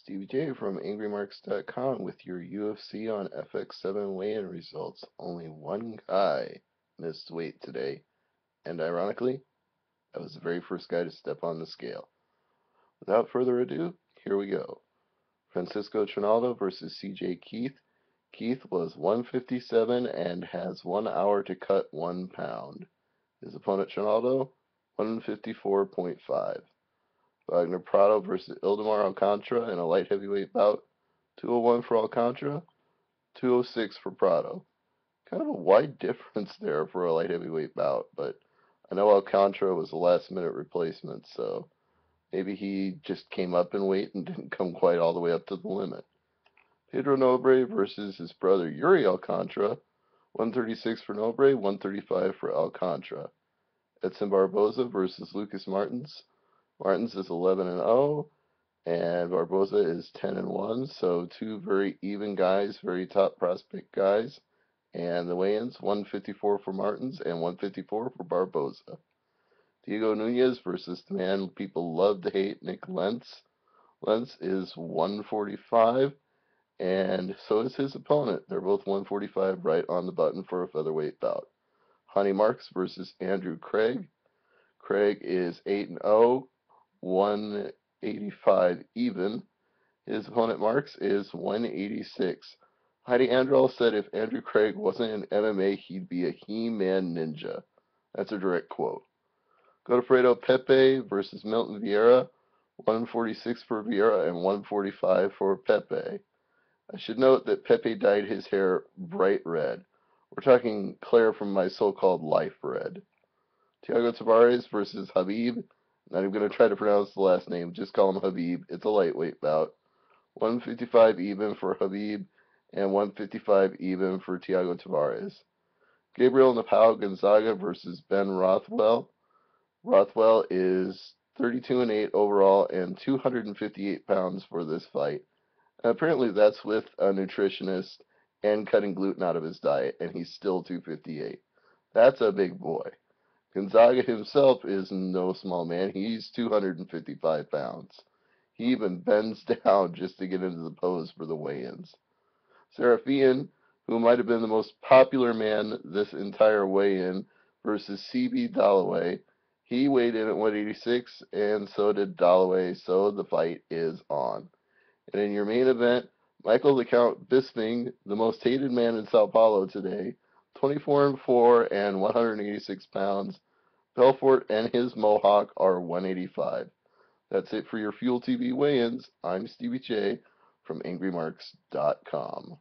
Stevie J from AngryMarks.com with your UFC on FX7 weigh-in results. Only one guy missed weight today, and ironically, that was the very first guy to step on the scale. Without further ado, here we go. Francisco Trinaldo versus CJ Keith. Keith was 157 and has 1 hour to cut 1 pound. His opponent Trinaldo, 154.5. Wagner Prado versus Ildemar Alcantara in a light heavyweight bout. 201 for Alcantara, 206 for Prado. Kind of a wide difference there for a light heavyweight bout, but I know Alcantara was a last minute replacement, so maybe he just came up in weight and didn't come quite all the way up to the limit. Pedro Nobre versus his brother Yuri Alcantara, 136 for Nobre, 135 for Alcantara. Edson Barboza versus Lucas Martins. Martins is 11-0, and Barboza is 10-1. So two very even guys, very top prospect guys. And the weigh-ins: 154 for Martins and 154 for Barboza. Diego Nunez versus the man people love to hate, Nick Lentz. Lentz is 145, and so is his opponent. They're both 145, right on the button for a featherweight bout. AngryMarks versus Andrew Craig. Craig is 8-0, 185 even. His opponent Marks is 186. Heidi Androl said if Andrew Craig wasn't in MMA, he'd be a He-Man ninja. That's a direct quote. Godofredo Pepe versus Milton Vieira. 146 for Vieira and 145 for Pepe. I should note that Pepe dyed his hair bright red. We're talking Claire from My So-Called Life red. Thiago Tavares versus Habib. Not even going to try to pronounce the last name. Just call him Habib. It's a lightweight bout. 155 even for Habib and 155 even for Thiago Tavares. Gabriel Napao Gonzaga versus Ben Rothwell. Rothwell is 32-8 overall and 258 pounds for this fight. And apparently that's with a nutritionist and cutting gluten out of his diet, and he's still 258. That's a big boy. Gonzaga himself is no small man. He's 255 pounds. He even bends down just to get into the pose for the weigh-ins. Serafian, who might have been the most popular man this entire weigh-in, versus C.B. Dalloway. He weighed in at 186, and so did Dalloway, so the fight is on. And in your main event, Michael the Count Bisping, the most hated man in Sao Paulo today, 24-4 and 186 pounds. Belfort and his Mohawk are 185. That's it for your Fuel TV weigh-ins. I'm Stevie J from AngryMarks.com.